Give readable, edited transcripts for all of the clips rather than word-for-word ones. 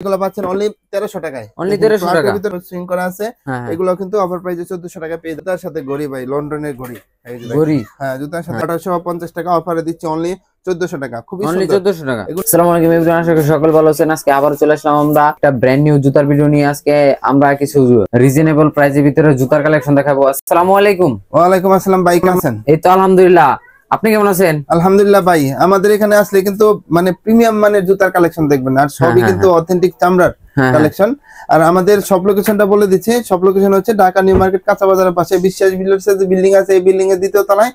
এগুলো পাচ্ছেন অনলি 1300 টাকায়। অনলি 1300 টাকা ভিতরে সুইং করা আছে। এগুলো কিন্তু অফার প্রাইসে 1400 টাকা পেয়ে যাবেন। তার সাথে ঘড়ি ভাই, লন্ডনের ঘড়ি। এই যে ঘড়ি, হ্যাঁ, জুতার সাথে 1850 টাকা অফারে দিচ্ছে অনলি 1400 টাকা। খুবই সুন্দর, অনলি 1400 টাকা। আসসালামু আলাইকুম এভরিওয়ান, আশা করি সকল ভালো আছেন। আজকে আবার চলে আসলাম আমরা একটা ব্র্যান্ড নিউ জুতার ভিডিও নিয়ে। আজকে আমরা কিছু রিজনেবল প্রাইসের ভিতরে জুতার কালেকশন দেখাবো। আসসালামু আলাইকুম। ওয়া আলাইকুম আসসালাম ভাই, কেমন আছেন? এই তো আলহামদুলিল্লাহ, আপনি কেমন আছেন? আলহামদুলিল্লাহ ভাই, আমাদের এখানে আসলে কিন্তু মানে প্রিমিয়াম মানের জুতার কালেকশন দেখবেন, আর সবই কিন্তু অথেন্টিক চামড়ার কালেকশন। আর আমাদের সব লোকেশনটা বলে দিচ্ছি। সব লোকেশন হচ্ছে ঢাকা নিউ মার্কেট কাঁচা বাজারের পাশে বিশ্বাস বিল্ডার্সের যে বিল্ডিং আছে, এই বিল্ডিং এর দ্বিতীয় তলায়।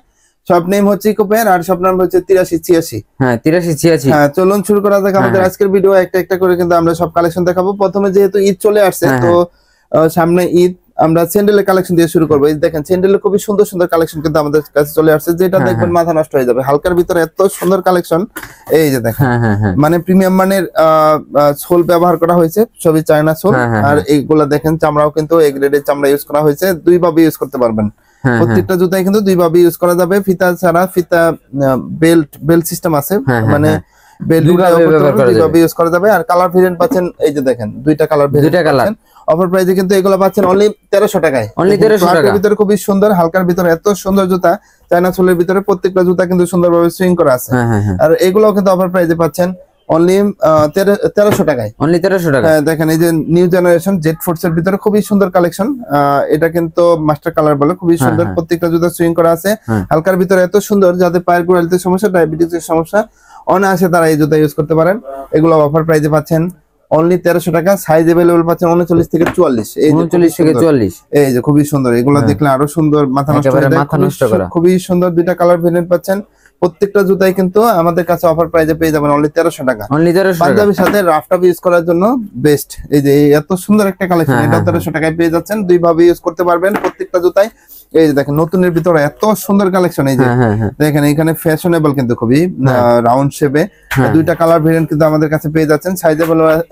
সব নেম হচ্ছে ইকোপেয়ার, আর সব নাম হচ্ছে 8386। হ্যাঁ 8386। হ্যাঁ, চলুন শুরু করা যাক আমাদের আজকের ভিডিও। একটা একটা করে কিন্তু আমরা সব কালেকশন দেখাবো। প্রথমে যেহেতু ঈদ চলে আসছে, তো সামনে ঈদ, আমরা স্যান্ডেলের কালেকশন দিয়ে শুরু করবো। এই দেখেন স্যান্ডেলের খুবই সুন্দর সুন্দর কালেকশন কিন্তু আমাদের কাছে চলে আসছে, যেটা দেখবেন মাথা নষ্ট হয়ে যাবে। হালকার ভিতরে এত সুন্দর কালেকশন। এই যে দেখেন, মানে প্রিমিয়াম মানের সোল ব্যবহার করা হয়েছে, সবই চায়না সোল। আর এইগুলা দেখেন চামড়াও কিন্তু এ গ্রেডের চামড়া ইউজ করা হয়েছে। দুই ভাবে ইউজ করতে পারবেন। প্রত্যেকটা জুতাই কিন্তু দুই ভাবে ইউজ করা যাবে। ফিতা ছাড়া, ফিতা বেল্ট সিস্টেম আছে, মানে ইউজ করা যাবে। আর কালার ভেরিয়েন্ট পাচ্ছেন, এই যে দেখেন দুইটা কালার ভেরিয়েন্ট অফার প্রাইসে কিন্তু এগুলো পাচ্ছেন অনলি 1300 টাকায়। অনলি 1300 টাকা ভিতরে খুবই সুন্দর, হালকার ভিতরে এত সুন্দর জুতা। চায়না সোলের ভিতরে প্রত্যেকটা জুতা কিন্তু সুন্দরভাবে সুইং করা আছে। আর এগুলো কিন্তু অফার প্রাইসে পাচ্ছেন অনলি 1300 টাকায়। অনলি 1300 টাকা। দেখেন এই যে নিউ জেনারেশন জেড ফোর্স এর ভিতরে খুবই সুন্দর কালেকশন। এটা কিন্তু মাস্টার কালার বলে, খুবই সুন্দর। প্রত্যেকটা জুতা সুইং করা আছে। হালকার ভিতরে এত সুন্দর, যাদের পায়ের গোড়ালিতে সমস্যা, ডায়াবেটিসের সমস্যা অনায়াসে তারা এই জুতা ইউজ করতে পারেন। এগুলো অফার প্রাইসে পাচ্ছেন অনলি 1300 টাকা। সাইজ अवेलेबल পাচ্ছেন 39 থেকে 44। এই 39 থেকে 44। এই যে খুবই সুন্দর, এগুলো দেখলে আরো সুন্দর, মাথা নষ্ট করা। খুবই সুন্দর দুইটা কালার ভেরিয়েন্ট পাচ্ছেন। প্রত্যেকটা জুতাই কিন্তু আমাদের কাছে অফার প্রাইসে পেয়ে যাবেন অনলি 1300 টাকা। অনলি 1300 টাকা। পাঞ্জাবির সাথে রাফটা ইউজ করার জন্য বেস্ট। এই যে এত সুন্দর একটা কালেকশন, এটা 1300 টাকায় পেয়ে যাচ্ছেন। দুই ভাবে ইউজ করতে পারবেন প্রত্যেকটা জুতাই। এই যে দেখেন নতুনের ভিতরে এত সুন্দর কালেকশন। এই যে দেখেন এখানে ফ্যাশনেবল কিন্তু খুবই রাউন্ড শেপে দুইটা কালার ভেরিয়েন্ট কিন্তু আমাদের কাছে পেয়ে যাচ্ছেন। সাইজ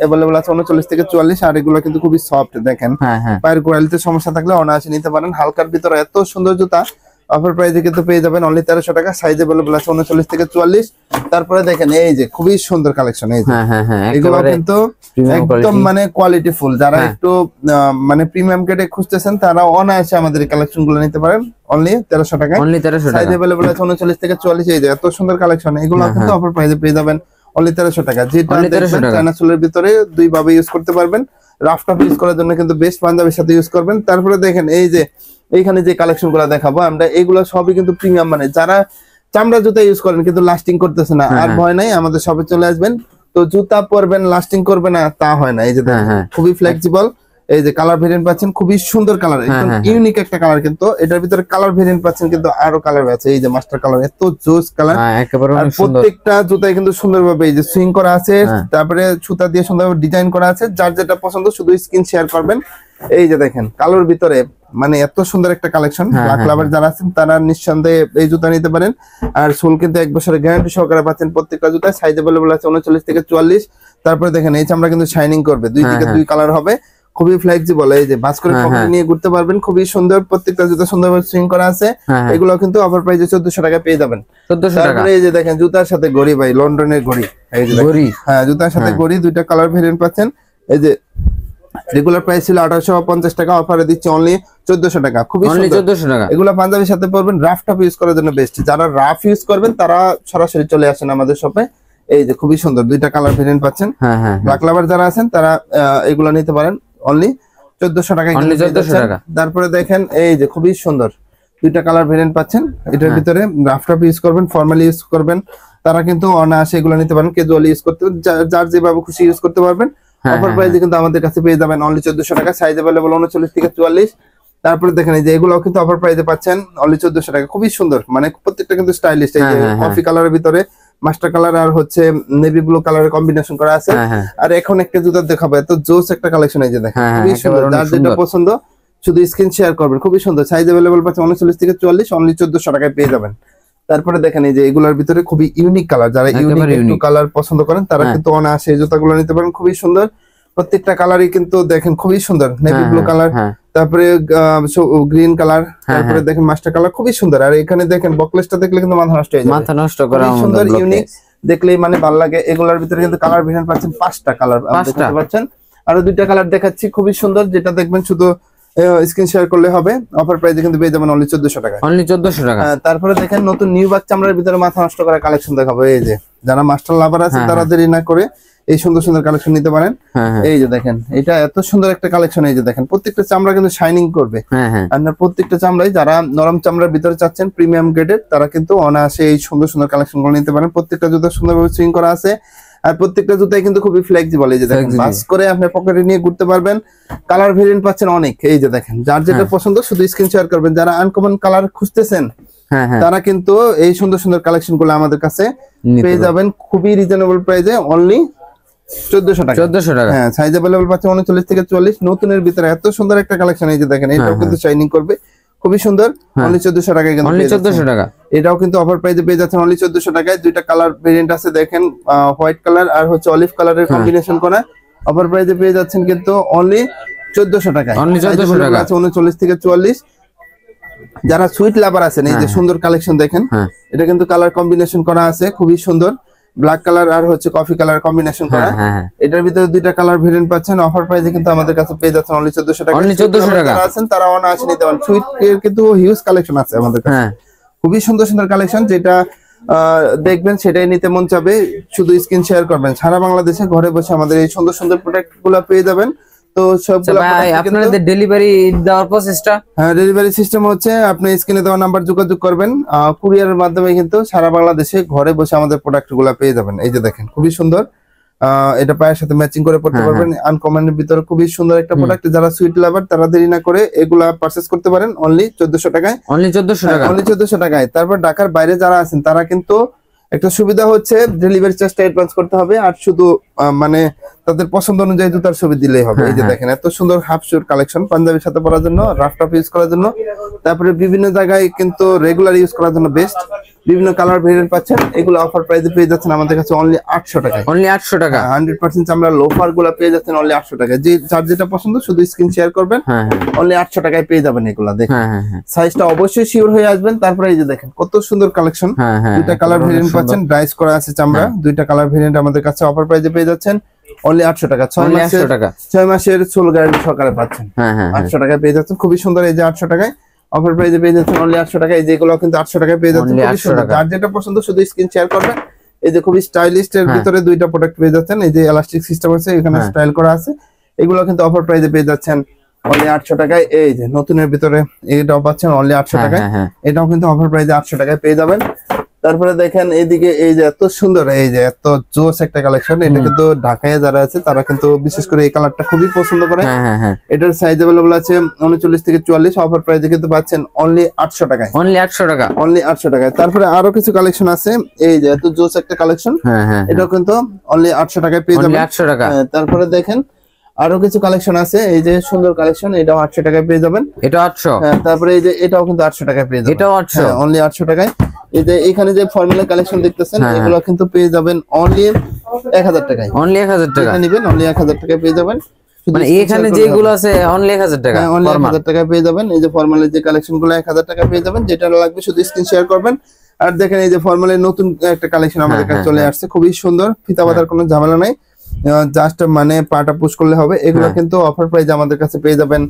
अवेलेबल আছে 39 থেকে 44। আর এগুলো কিন্তু খুবই সফট। দেখেন পায়ের গোড়ালিতে সমস্যা থাকলে অনায়াসে নিতে পারেন। হালকার ভিতরে এত সুন্দর জুতা অফার প্রাইসে কিন্তু পেয়ে যাবেন অনলি 1300 টাকা। সাইজ अवेलेबल আছে 39 থেকে 44। তারপরে দেখেন এই যে খুবই সুন্দর কালেকশন। এই যে এগুলো কিন্তু একদম মানে কোয়ালিটি ফুল। যারা একটু মানে প্রিমিয়াম গ্রেডে খুঁজতেছেন, তারা অনায়াসে আমাদের এই কালেকশন গুলো নিতে পারেন অনলি 1300 টাকায়। অনলি 1300 টাকা। সাইজ अवेलेबल আছে 39 থেকে 44। এই যে এত সুন্দর কালেকশন, এগুলো কিন্তু অফার প্রাইসে পেয়ে যাবেন অনলি 1300 টাকা। যেটা দেখবেন চায়না সোলের ভিতরে দুই ভাবে ইউজ করতে পারবেন। রাফটা ইউজ করার জন্য কিন্তু বেস্ট, পাঞ্জাবির সাথে ইউজ করবেন। তারপরে দেখেন এই যে এইখানে যে কালেকশন গুলো দেখাবো আমরা, এগুলো সবই কিন্তু প্রিমিয়াম মানে। যারা চামড়া জুতা ইউজ করেন কিন্তু লাস্টিং করতেছে না, আর ভয় নাই, আমাদের শপে চলে আসবেন। তো জুতা পরবেন লাস্টিং করবে না তা হয় না। এই যে খুবই ফ্লেক্সিবল। এই যে কালার ভেরিয়েন্ট পাচ্ছেন, খুবই সুন্দর কালার, একদম ইউনিক একটা কালার। কিন্তু এটার ভিতরে কালার ভেরিয়েন্ট পাচ্ছেন কিন্তু আরো কালার আছে। এই যে মাস্টার কালার, এত জোস কালার। আর প্রত্যেকটা জুতায় কিন্তু সুন্দরভাবে এই যে সুইং করা আছে, তারপরে সুতা দিয়ে সুন্দরভাবে ডিজাইন করা আছে। যার যেটা পছন্দ শুধু স্ক্রিন শেয়ার করবেন। এই যে দেখেন কালোর ভিতরে মানে এত সুন্দর একটা কালেকশন। ব্ল্যাক লাভার যারা আছেন তারা নিঃসন্দেহে এই জুতা নিতে পারেন। আর সোল কিন্তু 1 বছরের গ্যারান্টি সহকারে পাচ্ছেন প্রত্যেকটা জুতায়। সাইজ अवेलेबल আছে 39 থেকে 44। তারপরে দেখেন এই চামড়া কিন্তু শাইনিং করবে, দুই দিকে দুই কালার হবে, খুবই ফ্লেক্সিবল। এই যে ভাঁজ করে পকেটে নিয়ে ঘুরতে পারবেন, খুবই সুন্দর। প্রত্যেকটা জুতা সুন্দরভাবে সুইং করা আছে। এগুলো কিন্তু অফার প্রাইসে 1400 টাকা পেয়ে যাবেন। 1400 টাকা। তারপরে এই যে দেখেন জুতার সাথে ঘড়ি ভাই, লন্ডনের ঘড়ি। এই যে ঘড়ি, হ্যাঁ জুতার সাথে ঘড়ি, দুইটা কালার ভেরিয়েন্ট পাচ্ছেন। এই যে রেগুলার প্রাইস ছিল 1850 টাকা, অফারে দিচ্ছে অনলি 1400 টাকা। খুবই সুন্দর 1400 টাকা। এগুলো পাঞ্জাবির সাথে পরবেন, রাফটা ইউজ করার জন্য বেস্ট। যারা রাফ ইউজ করবেন তারা সরাসরি চলে আসেন আমাদের শপে। এই যে খুবই সুন্দর দুইটা কালার ভেরিয়েন্ট পাচ্ছেন। ব্ল্যাক লাভার যারা আছেন তারা এগুলো নিতে পারেন অনলি 1400 টাকায়। তারপরে দেখেন এই যে খুবই সুন্দর দুইটা কালার ভেরিয়েন্ট পাচ্ছেন। এটার ভিতরে রাফটা ইউজ করবেন, ফর্মালি ইউজ করবেন, তারা কিন্তু অনায়াসে এগুলো নিতে পারেন। ক্যাজুয়ালি ইউজ করতে, যার যেভাবে খুশি ইউজ করতে পারবেন। অফার প্রাইসে কিন্তু আমাদের কাছে পেয়ে যাবেন অনলি 1400 টাকা। সাইজ अवेलेबल 39 থেকে 44। তারপরে দেখেন এই যে এগুলো কিন্তু অফার প্রাইসে পাচ্ছেন অনলি 1400 টাকা। খুবই সুন্দর, মানে প্রত্যেকটা কিন্তু স্টাইলিশ। এই যে কফি কালারের ভিতরে মাস্টার কালার আর হচ্ছে নেভি ব্লু কালারের কম্বিনেশন করা আছে। আর এখন একটা জুতা দেখাবো, এত জোস একটা কালেকশন। এই যে দেখেন খুবই সুন্দর, যার যেটা পছন্দ শুধু স্ক্রিন শেয়ার করবেন। খুবই সুন্দর, সাইজ अवेलेबल পাচ্ছেন 39 থেকে 44, অনলি 1400 টাকায় পেয়ে যাবেন। তারপরে দেখেন এই যে এগুলোর ভিতরে খুবই ইউনিক কালার, যারা ইউনিক কালার পছন্দ করেন তারা কিন্তু অনায়াসে এই জুতাগুলো নিতে পারেন। খুবই সুন্দর, প্রত্যেকটা কালারই কিন্তু দেখেন খুবই সুন্দর। নেভি ব্লু কালার, তারপরে গ্রিন কালার, তারপরে দেখেন মাস্টার কালার, খুবই সুন্দর। আর এখানে দেখেন বকলেসটা দেখলে কিন্তু মাথা নষ্ট হয়ে যাবে। মাথা নষ্ট করা সুন্দর ইউনিক দেখলেই মানে ভালো লাগে। এগুলোর ভিতরে কিন্তু কালার ভেরিয়েন্ট পাচ্ছেন 5টা কালার দেখতে পাচ্ছেন। আরো 2টা কালার দেখাচ্ছি খুবই সুন্দর, যেটা দেখবেন শুধু স্ক্রিন শেয়ার করলে হবে। অফার প্রাইসে কিন্তু পেয়ে যাবেন অনলি 1400 টাকা। অনলি 1400 টাকা। তারপরে দেখেন নতুন নিউ বাগ চামড়ার ভিতরে মাথা নষ্ট করা কালেকশন দেখাবো। এই যে যারা মাস্টার লাভার আছে তারা দেরি না করে এই সুন্দর সুন্দর কালেকশন নিতে পারেন। এই যে দেখেন এটা এত সুন্দর একটা কালেকশন। এই যে দেখেন প্রত্যেকটা চামড়া কিন্তু শাইনিং করবে। আর প্রত্যেকটা চামড়াই যারা নরম চামড়ার ভিতরে চাচ্ছেন প্রিমিয়াম গ্রেডের, তারা কিন্তু অনায়াসে এই সুন্দর সুন্দর কালেকশন গুলো নিতে পারেন। প্রত্যেকটা জুতা সুন্দরভাবে সুইং করা আছে, আর প্রত্যেকটা জুতাই কিন্তু খুবই ফ্লেক্সিবল। এই যে দেখেন বাস করে আপনি পকেটে নিয়ে ঘুরতে পারবেন। কালার ভেরিয়েন্ট পাচ্ছেন অনেক। এই যে দেখেন যার যেটা পছন্দ শুধু স্ক্রিন শেয়ার করবেন। যারা আনকমন কালার খুঁজতেছেন তারা কিন্তু এই সুন্দর সুন্দর কালেকশন গুলো আমাদের কাছে পেয়ে যাবেন খুবই রিজনেবল প্রাইসে, অনলি 1400 টাকা। 1400 টাকা। হ্যাঁ, সাইজ अवेलेबल পাচ্ছেন 39 থেকে 44। নতুনের ভিতরে এত সুন্দর একটা কালেকশন। এই যে দেখেন এটাও কিন্তু শাইনিং করবে, খুবই সুন্দর। অনলি 1400 টাকায় কিন্তু অনলি 1400 টাকা। এটাও কিন্তু অফার প্রাইসে পেয়ে যাচ্ছেন অনলি 1400 টাকায়। 2টা কালার ভেরিয়েন্ট আছে দেখেন, হোয়াইট কালার আর হচ্ছে অলিভ কালারের কম্বিনেশন করা। অফার প্রাইসে পেয়ে যাচ্ছেন কিন্তু অনলি 1400 টাকায়। অনলি 1400 টাকা আছে 39 থেকে 44। যারা সুইট লাভার আছেন এই যে সুন্দর কালেকশন দেখেন, এটা কিন্তু কালার কম্বিনেশন করা আছে খুবই সুন্দর। ব্ল্যাক কালার আর হচ্ছে কফি কালার কম্বিনেশন করা। এটার ভিতরে 2টা কালার ভেরিয়েন্ট পাচ্ছেন। অফার প্রাইসে কিন্তু আমাদের কাছে পেয়ে যাচ্ছেন অনলি 1400 টাকা। অনলি 1400 টাকা। যারা আছেন তারা অনায়াসে নিতে পারেন। সুইট এর কিন্তু হিউজ কালেকশন আছে আমাদের কাছে, খুবই সুন্দর সুন্দর কালেকশন। যেটা দেখবেন সেটাই নিতে মন চাবে, শুধু স্ক্রিন শেয়ার করবেন। সারা বাংলাদেশে ঘরে বসে আমাদের এই সুন্দর সুন্দর প্রোডাক্ট গুলো পেয়ে যাবেন। তো সবগুলো আপনাদের ডেলিভারি দেওয়ার প্রসেসটা? হ্যাঁ, ডেলিভারি সিস্টেম হচ্ছে আপনি স্ক্রিনে দেওয়া নাম্বার যোগাযোগ করবেন, কুরিয়ারের মাধ্যমে কিন্তু সারা বাংলাদেশে ঘরে বসে আমাদের প্রোডাক্ট গুলা পেয়ে যাবেন। এই যে দেখেন খুবই সুন্দর, এটা পায়ের সাথে ম্যাচিং করে পড়তে পারবেন। আনকমনের ভিতরে খুবই সুন্দর একটা প্রোডাক্ট। যারা সুইট লাভার তারা দেরি না করে এগুলা পারচেজ করতে পারেন অনলি 1400 টাকায়। অনলি 1400 টাকা। অনলি 1400 টাকায়। তারপর ঢাকার বাইরে যারা আছেন তারা কিন্তু একটা সুবিধা হচ্ছে ডেলিভারি চার্জটা অ্যাডভান্স করতে হবে, আর শুধু মানে তাদের পছন্দ অনুযায়ী জুতার ছবি দিলেই হবে। এই যে দেখেন এত সুন্দর হাফ শুর কালেকশন, পাঞ্জাবির সাথে পরার জন্য, রাফ টাফ ইউজ করার জন্য, তারপরে বিভিন্ন জায়গায় কিন্তু রেগুলার ইউজ করার জন্য বেস্ট। বিভিন্ন কালার ভেরিয়েন্ট পাচ্ছেন। এগুলো অফার প্রাইসে পেয়ে যাচ্ছেন আমাদের কাছে অনলি 800 টাকায়। অনলি 800 টাকা। 100% আমরা লোফার গুলা পেয়ে যাচ্ছেন অনলি 800 টাকায়। যে যার যেটা পছন্দ শুধু স্ক্রিন শেয়ার করবেন, অনলি 800 টাকায় পেয়ে যাবেন এগুলা। দেখেন সাইজটা অবশ্যই শিওর হয়ে আসবেন। তারপরে এই যে দেখেন কত সুন্দর কালেকশন। 2টা কালার ভেরিয়েন্ট পাচ্ছেন, ডাইস করা আছে চামড়া। 2টা কালার ভেরিয়েন্ট আমাদের কাছে অফার প্রাইসে পেয়ে যাচ্ছেন অনলি 800 টাকা। 6 মাসের সোল গ্যারান্টি সহকারে পাচ্ছেন। 800 টাকায় পেয়ে যাচ্ছেন খুবই সুন্দর। এই যে 800 টাকায় অফার প্রাইসে পেয়ে যাচ্ছেন অনলি 800 টাকা। এই যেগুলো কিন্তু 800 টাকায় পেয়ে যাচ্ছেন খুবই সুন্দর। যার যেটা পছন্দ শুধু স্ক্রিন শেয়ার করবেন। এই যে খুবই স্টাইলিশ এর ভিতরে 2টা প্রোডাক্ট পেয়ে যাচ্ছেন। এই যে এলাস্টিক সিস্টেম আছে, এখানে স্টাইল করা আছে। এগুলো কিন্তু অফার প্রাইসে পেয়ে যাচ্ছেন অনলি 800 টাকায়। এই যে নতুনের ভিতরে এটাও পাচ্ছেন অনলি 800 টাকায়। এটাও কিন্তু অফার প্রাইসে 800 টাকায় পেয়ে যাবেন। তারপরে দেখেন এইদিকে এই যে এত সুন্দর, এই যে এত জোস একটা কালেকশন। এটা কিন্তু ঢাকায় যারা আছে তারা কিন্তু বিশেষ করে এই কালারটা খুবই পছন্দ করে। এটার সাইজ अवेलेबल আছে 39 থেকে 44। অফার প্রাইসে কিন্তু পাচ্ছেন অনলি 800 টাকায়। অনলি 800 টাকা। অনলি 800 টাকায়। তারপরে আরো কিছু কালেকশন আছে, এই যে এত জোস একটা কালেকশন। এটাও কিন্তু অনলি 800 টাকায় পেয়ে যাবেন। 800 টাকা। তারপরে দেখেন আরো কিছু কালেকশন আছে, এই যে সুন্দর কালেকশন। এটাও 800 টাকায় পেয়ে যাবেন। এটা 800। তারপরে এই যে এটাও কিন্তু 800 টাকায় পেয়ে যাবেন। এটাও 800। অনলি 800 টাকায়। এই যে এখানে যে ফর্মুলা কালেকশন দেখতেছেন এগুলো কিন্তু পেয়ে যাবেন অনলি 1000 টাকায়। অনলি 1000 টাকা নেবেন অনলি 1000 টাকায় পেয়ে যাবেন। মানে এখানে যেগুলো আছে অনলি 1000 টাকা। অনলি 1000 টাকায় পেয়ে যাবেন। এই যে ফর্মালের যে কালেকশন গুলো 1000 টাকায় পেয়ে যাবেন। যেটা লাগবে শুধু স্ক্রিন শেয়ার করবেন। আর দেখেন এই যে ফর্মালের নতুন একটা কালেকশন আমাদের কাছে চলে আসছে, খুবই সুন্দর। ফিতা বাঁধার কোনো ঝামেলা নাই, জাস্ট মানে পাটা পুশ করলে হবে। এগুলো কিন্তু অফার প্রাইসে আমাদের কাছে পেয়ে যাবেন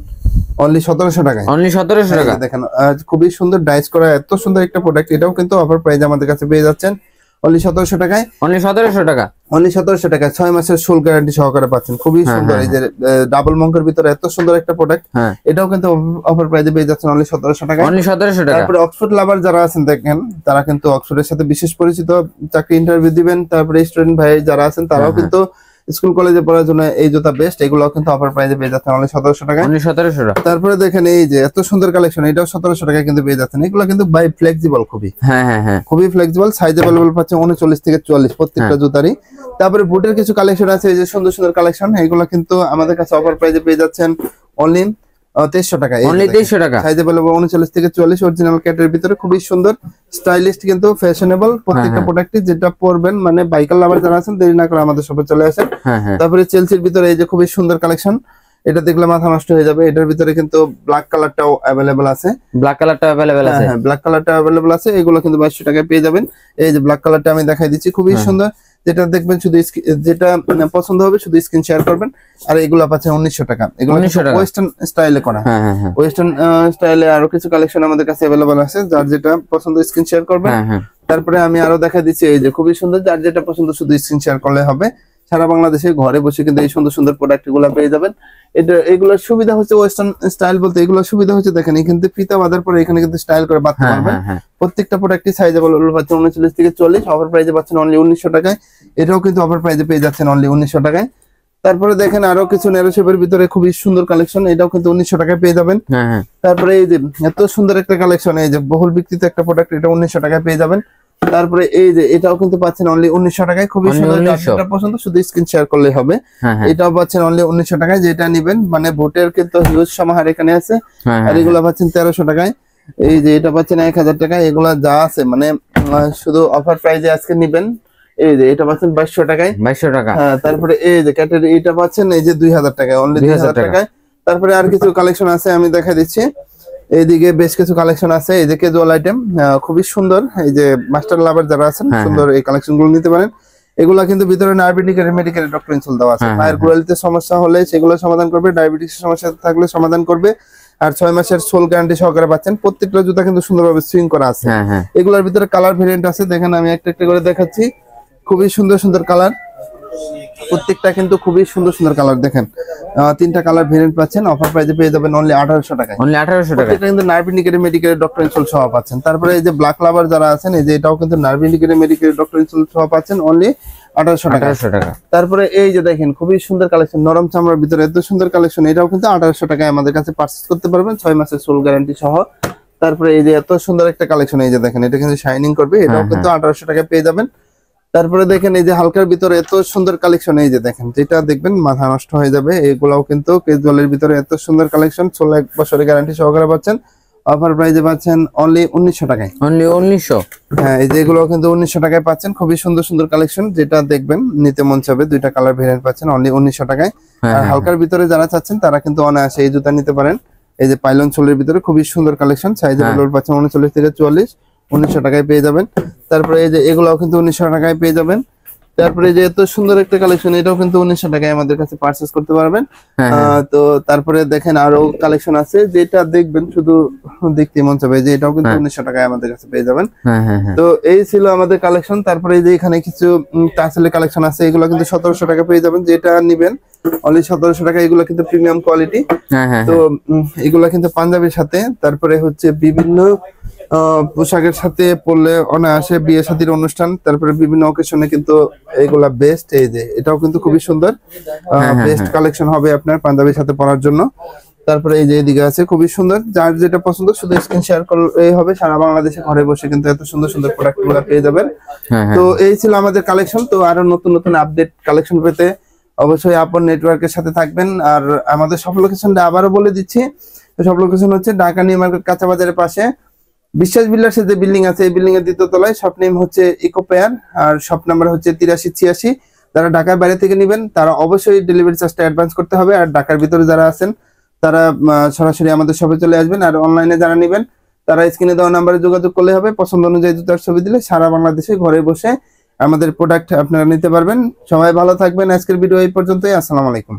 অনলি 1700 টাকায়। অনলি 1700 টাকা। দেখেন খুবই সুন্দর ডাইস করা এত সুন্দর একটা প্রোডাক্ট। এটাও কিন্তু অফার প্রাইসে আমাদের কাছে পেয়ে যাচ্ছেন অনলি 1700 টাকায়। অনলি 1700 টাকা। অনলি 1700 টাকায় 6 মাসের সোল গ্যারান্টি সহকারে পাচ্ছেন। খুবই সুন্দর। এই যে ডাবল মঙ্কের ভিতরে এত সুন্দর একটা প্রোডাক্ট। এটাও কিন্তু অফার প্রাইসে পেয়ে যাচ্ছেন অনলি 1700 টাকায়। অনলি 1700 টাকা। তারপরে অক্সফোর্ড লাভার যারা আছেন দেখেন, তারা কিন্তু অক্সফোর্ডের সাথে বিশেষ পরিচিত, চাকরি ইন্টারভিউ দিবেন। তারপরে স্টুডেন্ট ভাই যারা আছেন তারাও কিন্তু স্কুল কলেজে পড়ার জন্য এই জুতা বেস্ট। এগুলো কিন্তু অফার প্রাইসে পেয়ে যাচ্ছেন অনলি 1700 টাকায়। অনলি 1700 টাকা। তারপরে দেখেন এই যে এত সুন্দর কালেকশন, এটাও 1700 টাকায় কিন্তু পেয়ে যাচ্ছেন। এগুলো কিন্তু বাই ফ্লেক্সিবল খুবই। খুবই ফ্লেক্সিবল। সাইজ अवेलेबल পাচ্ছেন 39 থেকে 44 প্রত্যেকটা জুতারই। তারপরে বুটের কিছু কালেকশন আছে, এই যে সুন্দর সুন্দর কালেকশন। এগুলো কিন্তু আমাদের কাছে অফার প্রাইসে পেয়ে যাচ্ছেন অনলি 2300 টাকা। অনলি 2300 টাকা। সাইজ अवेलेबल 39 থেকে 44 অরিজিনাল ক্যাটের ভিতরে খুবই সুন্দর, স্টাইলিশ কিন্তু ফ্যাশনেবল প্রত্যেকটা প্রোডাক্টই। যেটা পরবেন মানে বাইকার লাভার যারা আছেন দেরি না করে আমাদের শপে চলে আসেন। তারপরে চেলসির ভিতরে এই যে খুবই সুন্দর কালেকশন। এটা দেখলে মাথা নষ্ট হয়ে যাবে। এটার ভিতরে কিন্তু ব্ল্যাক কালারটাও अवेलेबल আছে। ব্ল্যাক কালারটা अवेलेबल আছে। হ্যাঁ, ব্ল্যাক কালারটা अवेलेबल আছে। এগুলো কিন্তু 2200 টাকায় পেয়ে যাবেন। এই যে ব্ল্যাক কালারটা আমি দেখাই দিচ্ছি, খুবই সুন্দর। যেটা দেখবেন শুধু যেটা পছন্দ হবে শুধু স্ক্রিন শেয়ার করবেন। আর এগুলো পাচ্ছেন 1900 টাকা। এগুলো ওয়েস্টার্ন স্টাইলে করা। ওয়েস্টার্ন স্টাইলে আরো কিছু কালেকশন আমাদের কাছে अवेलेबल আছে, যার যেটা পছন্দ স্ক্রিন শেয়ার করবেন। তারপরে আমি আরো দেখাই দিচ্ছি, এই যে খুবই সুন্দর, যার যেটা পছন্দ শুধু স্ক্রিন শেয়ার করলে হবে। সারা বাংলাদেশে ঘরে বসে কিন্তু এই সুন্দর সুন্দর প্রোডাক্ট গুলো পেয়ে যাবেন। এগুলোর সুবিধা হচ্ছে ওয়েস্টার্ন স্টাইল বলতে এগুলোর সুবিধা হচ্ছে দেখেন কিন্তু ফিতা বাঁধার পরে এখানে কিন্তু স্টাইল করে বাঁধতে পারবেন। প্রত্যেকটা প্রোডাক্টই সাইজেবল পাচ্ছেন 39 থেকে 40, অফার প্রাইসে পাচ্ছেন অনলি 1900 টাকায়। এটাও কিন্তু অফার প্রাইসে পেয়ে যাচ্ছেন অনলি 1900 টাকায়। তারপরে দেখেন আরো কিছু ন্যারো শেপের ভিতরে খুবই সুন্দর কালেকশন, এটাও কিন্তু 1900 টাকায় পেয়ে যাবেন। তারপরে এই যে এত সুন্দর একটা কালেকশন, এই যে বহুল বিক্রিত একটা প্রোডাক্ট, এটা 1900 টাকায় পেয়ে যাবেন। তারপরে এই যে এটাও কিন্তু পাচ্ছেন অনলি 1900 টাকায়, খুবই সুন্দর, যেটা পছন্দ শুধু স্ক্রিন শেয়ার করলে হবে। এটাও পাচ্ছেন অনলি 1900 টাকায়। যেটা নেবেন মানে ভোটের কিন্তু হিউজ সমাহার এখানে আছে। আর এগুলো পাচ্ছেন 1300 টাকায়। এই যে এটা পাচ্ছেন 1000 টাকায়। এগুলা যা আছে মানে শুধু অফার প্রাইসে আজকে নেবেন। এই যে এটা পাচ্ছেন 2200 টাকায়। 2200 টাকা। হ্যাঁ, তারপরে এই যে ক্যাটের এটা পাচ্ছেন এই যে 2000 টাকায়, অনলি 2000 টাকায়। তারপরে আর কিছু কালেকশন আছে আমি দেখা দিচ্ছি। এইদিকে বেশ কিছু কালেকশন আছে, এই যে ক্যাজুয়াল আইটেম খুবই সুন্দর। এই যে মাস্টার লাভার যারা আছেন সুন্দর এই কালেকশন গুলো নিতে পারেন। এগুলা কিন্তু ভিতরে ডায়াবেটিকের মেডিকেল ডক্টর ইনসুল দেওয়া আছে। পায়ের গোড়ালিতে সমস্যা হলে সেগুলো সমাধান করবে, ডায়াবেটিক্স সমস্যা থাকলে সমাধান করবে। আর 6 মাসের সোল গ্যারান্টি সহকারে পাচ্ছেন। প্রত্যেকটা জুতা কিন্তু সুন্দরভাবে সুইং করা আছে। এগুলোর ভিতরে কালার ভেরিয়েন্ট আছে, দেখেন আমি একটা একটা করে দেখাচ্ছি। খুবই সুন্দর সুন্দর কালার, প্রত্যেকটা কিন্তু খুবই সুন্দর সুন্দর কালার। দেখেন 3টা কালার ভেরিয়েন্ট পাচ্ছেন, অফার প্রাইসে পেয়ে যাবেন অনলি 1800 টাকায়। অনলি 1800 টাকা। এটা কিন্তু nerve indicator medical doctor insole সহ পাচ্ছেন। তারপরে এই যে ব্ল্যাক লাভার যারা আছেন, এই যে এটাও কিন্তু nerve indicator medical doctor insole সহ পাচ্ছেন অনলি 1800 টাকা। 1800 টাকা। তারপরে এই যে দেখেন খুবই সুন্দর কালেকশন, নরম চামড়ার ভিতরে এত সুন্দর কালেকশন, এটাও কিন্তু 1800 টাকায় আমাদের কাছে পারচেজ করতে পারবেন 6 মাসের সোল গ্যারান্টি সহ। তারপরে এই যে এত সুন্দর একটা কালেকশন, এই যে দেখেন এটা কিন্তু শাইনিং করবে, এটাও কিন্তু 1800 টাকায় পেয়ে যাবেন। তারপরে দেখেন এই যে হালকার ভিতরে এত সুন্দর কালেকশন, এই যে দেখেন যেটা দেখবেন মাথা নষ্ট হয়ে যাবে। এগুলাও কিন্তু ক্যাজুয়ালের ভিতরে এত সুন্দর কালেকশন, 16 বছরের গ্যারান্টি সহকারে পাচ্ছেন। অফার প্রাইসে পাচ্ছেন অনলি 1900 টাকায়। অনলি 1900। হ্যাঁ, এই যে এগুলো কিন্তু 1900 টাকায় পাচ্ছেন। খুবই সুন্দর সুন্দর কালেকশন, যেটা দেখবেন নিতে মন চাবে। 2টা কালার ভেরিয়েন্ট পাচ্ছেন অনলি 1900 টাকায়। আর হালকার ভিতরে যারা চাচ্ছেন তারা কিন্তু অনায়াসে এই জুতা নিতে পারেন। এই যে পাইলন সোলের ভিতরে খুবই সুন্দর কালেকশন, সাইজেবল পাচ্ছেন 39 থেকে 44, 1900 টাকায় পেয়ে যাবেন। তারপরে এই যে এগুলাও কিন্তু 1900 টাকায় পেয়ে যাবেন। তারপরে যে এত সুন্দর একটা কালেকশন, এটাও কিন্তু 1900 টাকায় আমাদের কাছে পারচেজ করতে পারবেন। তো তারপরে দেখেন আরো কালেকশন আছে, যেটা দেখবেন শুধু দেখতে মন চাবে, যে এটাও কিন্তু 1900 টাকায় আমাদের কাছে পেয়ে যাবেন। তো এই ছিল আমাদের কালেকশন। তারপরে এই যে এখানে কিছু টাসেলের কালেকশন আছে, এগুলো কিন্তু 1700 টাকা পেয়ে যাবেন। যেটা নিবেন অনলি 1700 টাকা। এগুলো কিন্তু প্রিমিয়াম কোয়ালিটি। তো এগুলা কিন্তু পাঞ্জাবির সাথে, তারপরে হচ্ছে বিভিন্ন পোশাকের সাথে পরলে অনায়াসে বিয়ে শাদীর অনুষ্ঠান, তারপরে বিভিন্ন অকেশনে কিন্তু এগুলা বেস্ট। এই যে এটাও কিন্তু খুবই সুন্দর, বেস্ট কালেকশন হবে আপনার পাঞ্জাবির সাথে পরার জন্য। তারপরে এই যে এদিকে আছে খুবই সুন্দর, যার যেটা পছন্দ শুধু স্ক্রিন শেয়ার করলেই হবে। সারা বাংলাদেশে ঘরে বসে কিন্তু এত সুন্দর সুন্দর প্রোডাক্ট গুলো পেয়ে যাবেন। তো এই ছিল আমাদের কালেকশন। তো আরো নতুন নতুন আপডেট কালেকশন পেতে অবশ্যই আপন নেটওয়ার্কের সাথে থাকবেন। আর আমাদের সব লোকেশনটা আবারও বলে দিচ্ছি, সব লোকেশন হচ্ছে ঢাকা নিউ মার্কেট কাঁচা বাজারের পাশে বিশ্বাস বিল্ডার্সের যে বিল্ডিং আছে, এই বিল্ডিং এর 2য় তলায়। শপ নেম হচ্ছে ইকো পেয়ার, আর শপ নাম্বার হচ্ছে 8386। যারা ঢাকার বাইরে থেকে নেবেন তারা অবশ্যই ডেলিভারি চার্জটা অ্যাডভান্স করতে হবে। আর ঢাকার ভিতরে যারা আছেন তারা সরাসরি আমাদের শপে চলে আসবেন। আর অনলাইনে যারা নেবেন তারা স্ক্রিনে দেওয়া নাম্বারে যোগাযোগ করলে হবে। পছন্দ অনুযায়ী জুতার ছবি দিলে সারা বাংলাদেশে ঘরে বসে আমাদের প্রোডাক্ট আপনারা নিতে পারবেন। সবাই ভালো থাকবেন। আজকের ভিডিও এই পর্যন্তই। আসসালামু আলাইকুম।